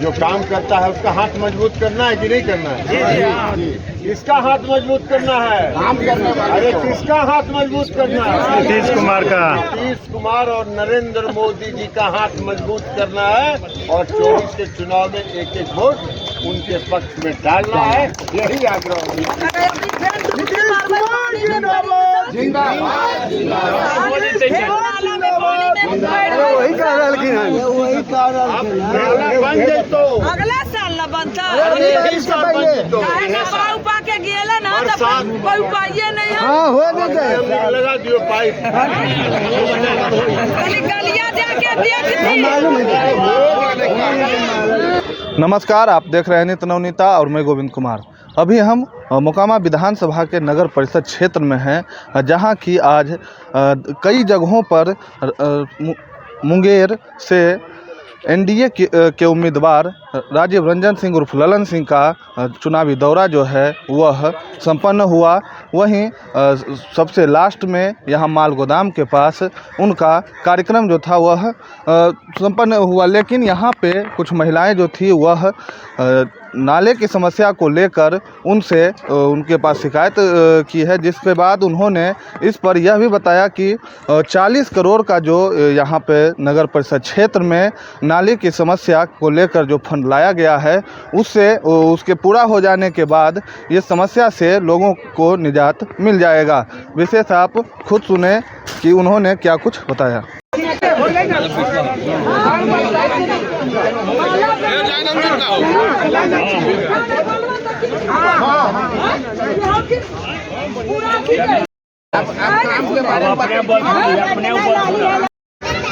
जो काम करता है उसका हाथ मजबूत करना है कि नहीं करना है? किसका हाथ मजबूत करना है? काम करने वाले। अरे किसका हाथ मजबूत करना है? नीतीश कुमार का। नीतीश कुमार और नरेंद्र मोदी जी का हाथ मजबूत करना है और 24 के चुनाव में एक एक वोट उनके पक्ष में डालना है, यही आग्रह अगला साल न बनता के गेला ना कोई उपाय नहीं है। लगा दियो पाइप गलिया जाके देख। नमस्कार, आप देख रहे हैं नित्य नवनीता और मैं गोविंद कुमार। अभी हम मोकामा विधानसभा के नगर परिषद क्षेत्र में हैं, जहां की आज कई जगहों पर मुंगेर से एनडीए के उम्मीदवार राजीव रंजन सिंह उर्फ ललन सिंह का चुनावी दौरा जो है वह संपन्न हुआ। वहीं सबसे लास्ट में यहाँ माल गोदाम के पास उनका कार्यक्रम जो था वह संपन्न हुआ। लेकिन यहाँ पे कुछ महिलाएं जो थी वह नाले की समस्या को लेकर उनसे उनके पास शिकायत की है, जिसके बाद उन्होंने इस पर यह भी बताया कि 40 करोड़ का जो यहाँ पे नगर परिषद क्षेत्र में नाले की समस्या को लेकर जो फंड लाया गया है उसके पूरा हो जाने के बाद ये समस्या से लोगों को निजात मिल जाएगा। विशेष आप खुद सुने कि उन्होंने क्या कुछ बताया।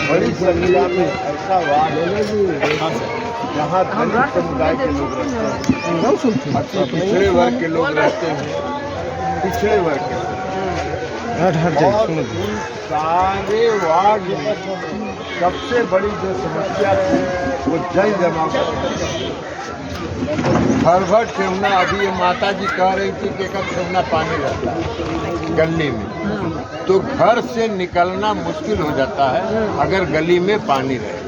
बड़ी संख्या में ऐसा वार्ड जहाँ दलित समुदाय के लोग रहते हैं, पिछड़े वर्ग के लोग रहते हैं, पिछड़े वर्ग के और उन सारे वार्ड में सबसे बड़ी जो समस्या थी वो जल जमाव। भर भर ठेवना, अभी ये माता जी कह रही थी कि एक ठेवना पानी रहता है गली में, तो घर से निकलना मुश्किल हो जाता है अगर गली में पानी रहे।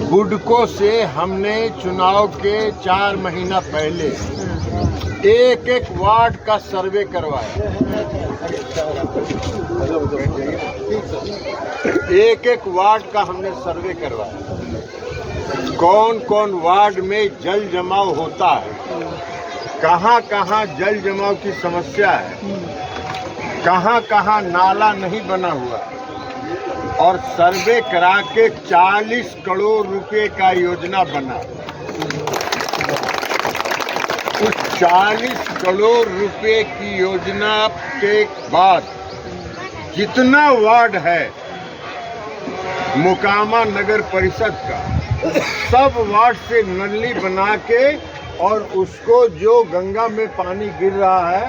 बुडको से हमने चुनाव के 4 महीना पहले एक एक वार्ड का सर्वे करवाया। एक एक वार्ड का हमने सर्वे करवाया, कौन कौन वार्ड में जल जमाव होता है, कहाँ कहाँ जल जमाव की समस्या है, कहाँ कहाँ नाला नहीं बना हुआ, और सर्वे करा के 40 करोड़ रुपए का योजना बना। उस 40 करोड़ रुपए की योजना के बाद जितना वार्ड है मोकामा नगर परिषद का, सब वार्ड से नली बना के और उसको जो गंगा में पानी गिर रहा है,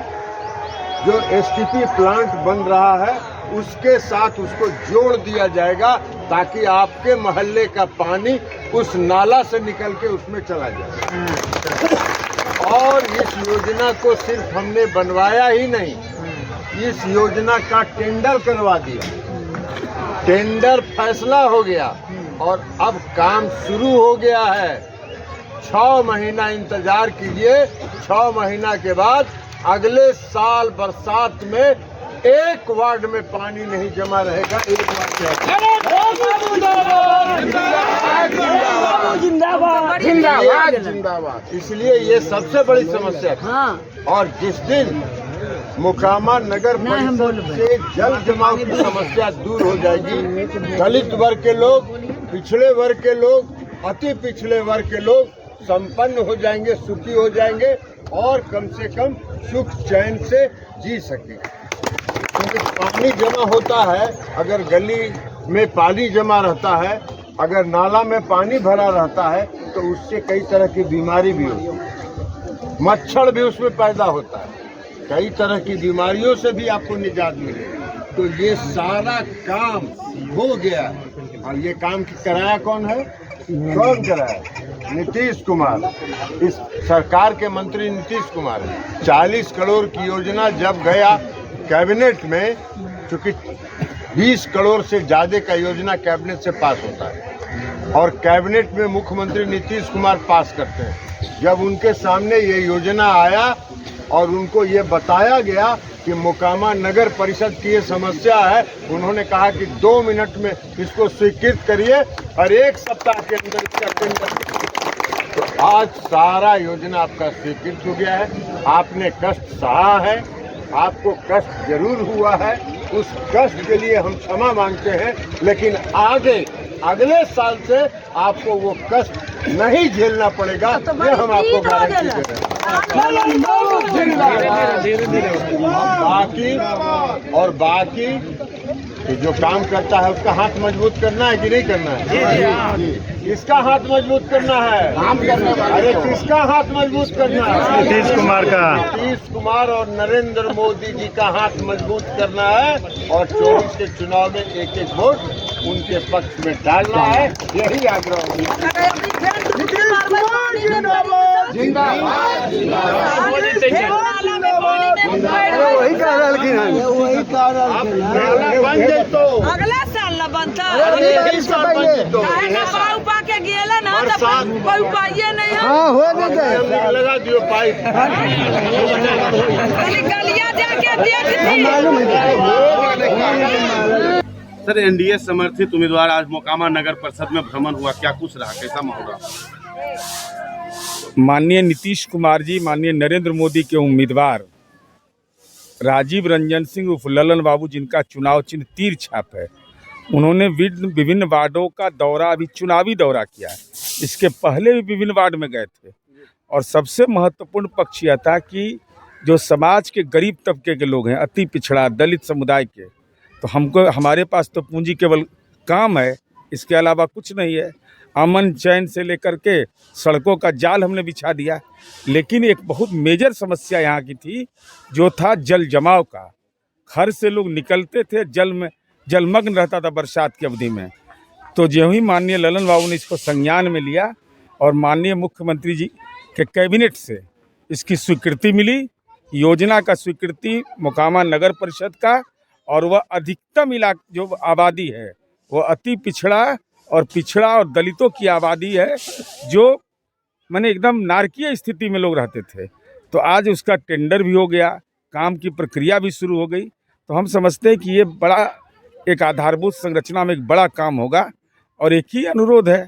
जो एसटीपी प्लांट बन रहा है, उसके साथ उसको जोड़ दिया जाएगा ताकि आपके मोहल्ले का पानी उस नाला से निकल के उसमें चला जाए। और इस योजना को सिर्फ हमने बनवाया ही नहीं, इस योजना का टेंडर करवा दिया। टेंडर फैसला हो गया और अब काम शुरू हो गया है। 6 महीना इंतजार कीजिए, 6 महीना के बाद अगले साल बरसात में एक वार्ड में पानी नहीं जमा रहेगा। एक जिंदाबाद जिंदाबाद जिंदाबाद। इसलिए ये सबसे बड़ी समस्या है। और जिस दिन मोकामा नगर परिषद से जल जमाव की समस्या दूर हो जाएगी, दलित वर्ग के लोग, पिछड़े वर्ग के लोग, अति पिछड़े वर्ग के लोग संपन्न हो जाएंगे, सुखी हो जाएंगे और कम से कम सुख चैन से जी सकेंगे। क्योंकि पानी जमा होता है, अगर गली में पानी जमा रहता है, अगर नाला में पानी भरा रहता है तो उससे कई तरह की बीमारी भी होती है, मच्छर भी उसमें पैदा होता है, कई तरह की बीमारियों से भी आपको निजात मिलेगी। तो ये सारा काम हो गया और ये काम कराया कौन है? कौन कराया? नीतीश कुमार। इस सरकार के मंत्री नीतीश कुमार है। 40 करोड़ की योजना जब गया कैबिनेट में, चूंकि 20 करोड़ से ज़्यादा का योजना कैबिनेट से पास होता है, और कैबिनेट में मुख्यमंत्री नीतीश कुमार पास करते हैं। जब उनके सामने ये योजना आया और उनको ये बताया गया कि मोकामा नगर परिषद की ये समस्या है, उन्होंने कहा कि 2 मिनट में इसको स्वीकृत करिए और 1 सप्ताह के अंदर इसका टेंडर। तो आज सारा योजना आपका स्वीकृत हो गया है। आपने कष्ट सहा है, आपको कष्ट जरूर हुआ है, उस कष्ट के लिए हम क्षमा मांगते हैं, लेकिन आगे अगले साल से आपको वो कष्ट नहीं झेलना पड़ेगा, ये हम आपको गारंटी दे रहे हैं। बाकी कि जो काम करता है उसका हाथ मजबूत करना है कि नहीं करना है? किसका हाथ मजबूत करना है? काम करने वाले। अरे किसका हाथ मजबूत करना है? नीतीश कुमार का। नीतीश कुमार और नरेंद्र मोदी जी का हाथ मजबूत करना है और 24 के चुनाव में 1-1 वोट उनके पक्ष में डालना है, यही आग्रह अगला साल न बनता के गेला ना कोई उपाय नहीं है। लगा दियो पाइप गलिया जाके देख। सर, एनडीए समर्थित उम्मीदवार आज मोकामा नगर परिषद में भ्रमण हुआ, क्या कुछ रहा, कैसा माहौल रहा? माननीय नीतीश कुमार जी, माननीय नरेंद्र मोदी के उम्मीदवार राजीव रंजन सिंह उर्फ ललन बाबू, जिनका चुनाव चिन्ह तीर छाप है, उन्होंने विभिन्न वार्डों का दौरा, अभी चुनावी दौरा किया है। इसके पहले भी विभिन्न वार्ड में गए थे और सबसे महत्वपूर्ण पक्ष यह था कि जो समाज के गरीब तबके के लोग हैं, अति पिछड़ा दलित समुदाय के, तो हमारे पास तो पूंजी केवल काम है, इसके अलावा कुछ नहीं है। अमन चैन से लेकर के सड़कों का जाल हमने बिछा दिया, लेकिन एक बहुत मेजर समस्या यहाँ की थी, जो था जल जमाव का। घर से लोग निकलते थे, जलमग्न रहता था बरसात की अवधि में। तो जो ही माननीय ललन बाबू ने इसको संज्ञान में लिया और माननीय मुख्यमंत्री जी के कैबिनेट से इसकी स्वीकृति मिली, योजना का स्वीकृति मोकामा नगर परिषद का, और वह अधिकतम इलाका जो आबादी है वो अति पिछड़ा और दलितों की आबादी है, जो माने एकदम नारकीय स्थिति में लोग रहते थे। तो आज उसका टेंडर भी हो गया, काम की प्रक्रिया भी शुरू हो गई। तो हम समझते हैं कि ये बड़ा एक आधारभूत संरचना में एक बड़ा काम होगा। और एक ही अनुरोध है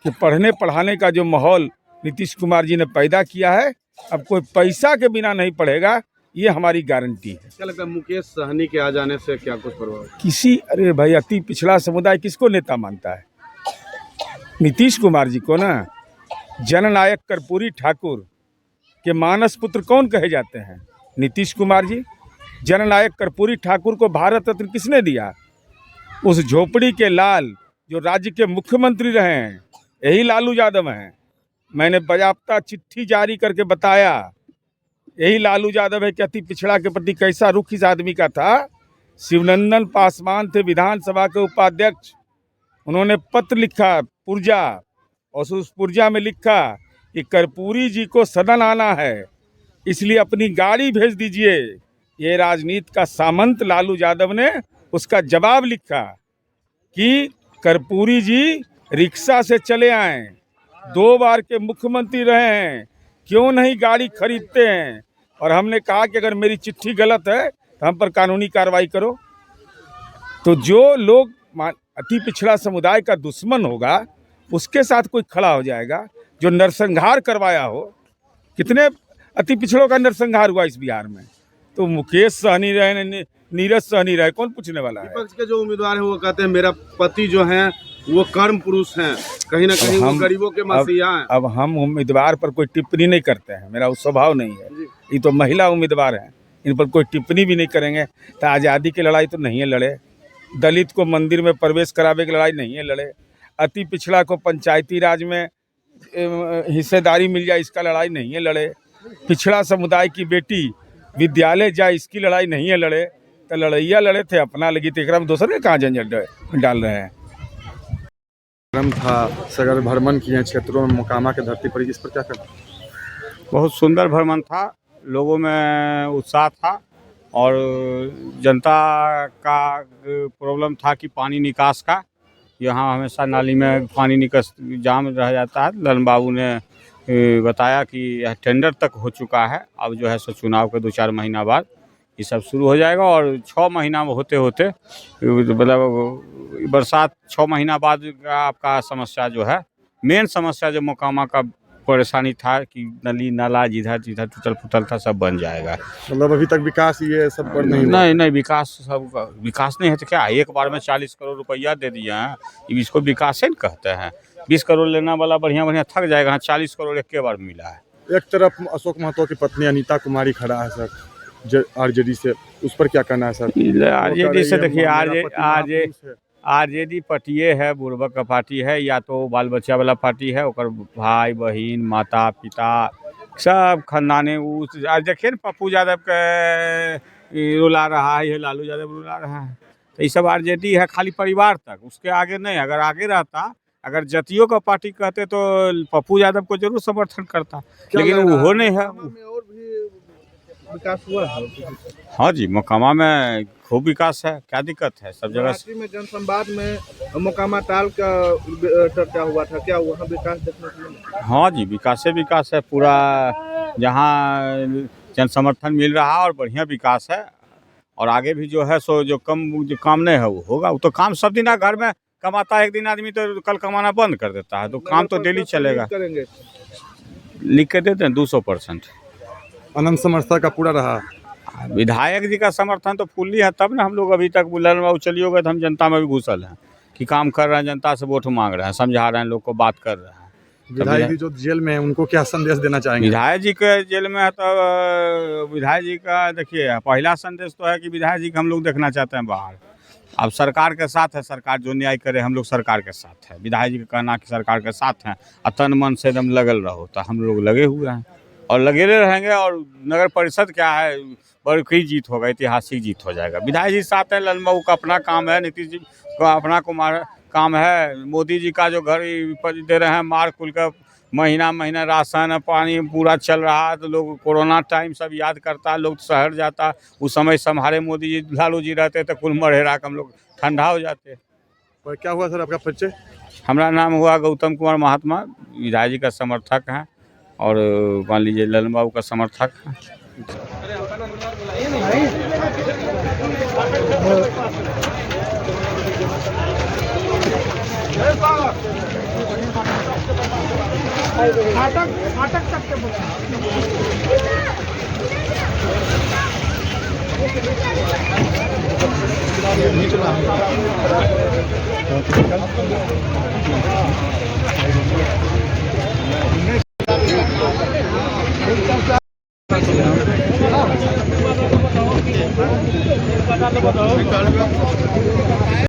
कि पढ़ने पढ़ाने का जो माहौल नीतीश कुमार जी ने पैदा किया है, अब कोई पैसा के बिना नहीं पढ़ेगा, ये हमारी गारंटी है। क्या लगता है मुकेश सहनी के आ जाने से क्या कुछ प्रभाव? अरे भाई, अति पिछड़ा समुदाय किसको नेता मानता है? नीतीश कुमार जी को ना जननायक कर्पूरी ठाकुर के मानस पुत्र कौन कहे जाते हैं? नीतीश कुमार जी। जननायक कर्पूरी ठाकुर को भारत रत्न किसने दिया? उस झोपड़ी के लाल जो राज्य के मुख्यमंत्री रहे हैं, यही लालू यादव हैं। मैंने बाकायदा चिट्ठी जारी करके बताया, यही लालू यादव है कि अति पिछड़ा के प्रति कैसा रुख इस आदमी का था। शिवनंदन पासवान थे विधानसभा के उपाध्यक्ष, उन्होंने पत्र लिखा पुर्जा, और उस पुर्जा में लिखा कि कर्पूरी जी को सदन आना है, इसलिए अपनी गाड़ी भेज दीजिए। ये राजनीति का सामंत लालू यादव ने उसका जवाब लिखा कि कर्पूरी जी रिक्शा से चले आएं, 2 बार के मुख्यमंत्री रहे हैं, क्यों नहीं गाड़ी खरीदते हैं? और हमने कहा कि अगर मेरी चिट्ठी गलत है तो हम पर कानूनी कार्रवाई करो। तो जो लोग अति पिछड़ा समुदाय का दुश्मन होगा, उसके साथ कोई खड़ा हो जाएगा। जो नरसंहार करवाया हो, कितने अति पिछड़ों का नरसंहार हुआ इस बिहार में? तो मुकेश सहनी रहे, नीरज सहनी रहे, कौन पूछने वाला है? विपक्ष के जो उम्मीदवार हैं वो कहते हैं मेरा पति जो हैं वो कर्म पुरुष हैं, कहीं ना कहीं वो गरीबों के मसीहा हैं। अब हम उम्मीदवार पर कोई टिप्पणी नहीं करते हैं, मेरा वो स्वभाव नहीं है। ये तो महिला उम्मीदवार हैं, इन पर कोई टिप्पणी भी नहीं करेंगे। तो आज़ादी की लड़ाई तो नहीं है लड़े, दलित को मंदिर में प्रवेश करावे की लड़ाई नहीं है लड़े, अति पिछड़ा को पंचायती राज में हिस्सेदारी मिल जाए इसका लड़ाई नहीं है लड़े, पिछड़ा समुदाय की बेटी विद्यालय जाए इसकी लड़ाई नहीं है लड़े। तो लड़ैया लड़े थे अपना, लगी तो एक दूसरे के कहाँ झंझट डाल रहे हैं। था सगर भ्रमण किए क्षेत्रों में मोकामा के धरती पर, इस पर क्या करना? बहुत सुंदर भ्रमण था, लोगों में उत्साह था और जनता का प्रॉब्लम था कि पानी निकास का, यहाँ हमेशा नाली में पानी निकस जाम रह जाता है। ललन बाबू ने बताया कि यह टेंडर तक हो चुका है, अब जो है सो चुनाव के 2-4 महीना बाद ये सब शुरू हो जाएगा और 6 महीना में होते होते मतलब बरसात 6 महीना बाद आपका समस्या जो है, मेन समस्या जो मोकामा का परेशानी था कि नली नाला जिधर जिधर टूटल फूटल था सब बन जाएगा। मतलब अभी तक विकास ये सब पर नहीं हुआ? नहीं विकास सब विकास नहीं है तो क्या, एक बार में 40 करोड़ रुपया दे दिए हैं, इसको विकास है न कहते हैं। 20 करोड़ लेना वाला बढ़िया थक जाएगा, 40 करोड़ एक के बार मिला है। एक तरफ अशोक महतो की पत्नी अनीता कुमारी खड़ा है सर आरजेडी से, उस पर क्या कहना है सर? आरजेडी से देखिए, आरजेडी पार्टिए है, बुड़बक का पार्टी है, या तो बाल बच्चा वाला पार्टी है, और भाई बहन माता पिता सब खानदाने। आज देखिए न पप्पू यादव के रुला रहा है, ये लालू यादव रुला रहा है, तो ये सब आरजेडी है खाली परिवार तक, उसके आगे नहीं। अगर आगे रहता, अगर जतियों का पार्टी कहते तो पप्पू यादव को जरूर समर्थन करता, लेकिन वो नहीं है। विकास हुआ है? हाँ जी, मोकामा में खूब विकास है, क्या दिक्कत है सब जगह में। जनसंवाद में मोकामा टाल का चर्चा हुआ था, क्या वहाँ विकास देखने को मिला? हाँ जी, विकास है पूरा, जहाँ जन समर्थन मिल रहा है और बढ़िया विकास है। और आगे भी जो है सो जो काम नहीं है वो होगा। वो तो काम सब दिन घर में कमाता है, एक दिन आदमी तो कल कमाना बंद कर देता है, तो काम तो डेली चलेगा। लिख के देते हैं 200%। अनंत समर्थन का पूरा रहा। विधायक जी का समर्थन तो फुल्ली है, तब ना हम लोग अभी तक ललन बाबू चलिए गए तो हम जनता में भी घुसल हैं कि काम कर रहे हैं, जनता से वोट मांग रहे हैं, समझा रहे हैं, लोग को बात कर रहे हैं। विधायक जी जो जेल में है उनको क्या संदेश देना चाहेंगे? विधायक जी के जेल में है तो विधायक जी का देखिए पहला संदेश तो है कि विधायक जी को हम लोग देखना चाहते हैं बाहर। अब सरकार के साथ है, सरकार जो न्याय करे हम लोग सरकार के साथ है। विधायक जी का कहना कि सरकार के साथ हैं, तन मन से एकदम लगल रहो, तो हम लोग लगे हुए हैं और लगे रहेंगे। और नगर परिषद क्या है, बड़ी जीत होगा, ऐतिहासिक जीत हो जाएगा। विधायक जी साथ है, ललन बाबू का अपना काम है, नीतीश जी का अपना काम है, मोदी जी का जो घर दे रहे हैं मार कुल का महीना राशन पानी पूरा चल रहा है, तो लोग कोरोना टाइम सब याद करता है, लोग शहर जाता। उस समय हमारे मोदी जी लालू जी रहते तो कुल मरहेरा हम लोग ठंडा हो जाते। और क्या हुआ सर आपका परिचय? हमारा नाम हुआ गौतम कुमार महात्मा, विधायक जी का समर्थक हैं और मान लीजिए ललन बाबू का समर्थक निकाल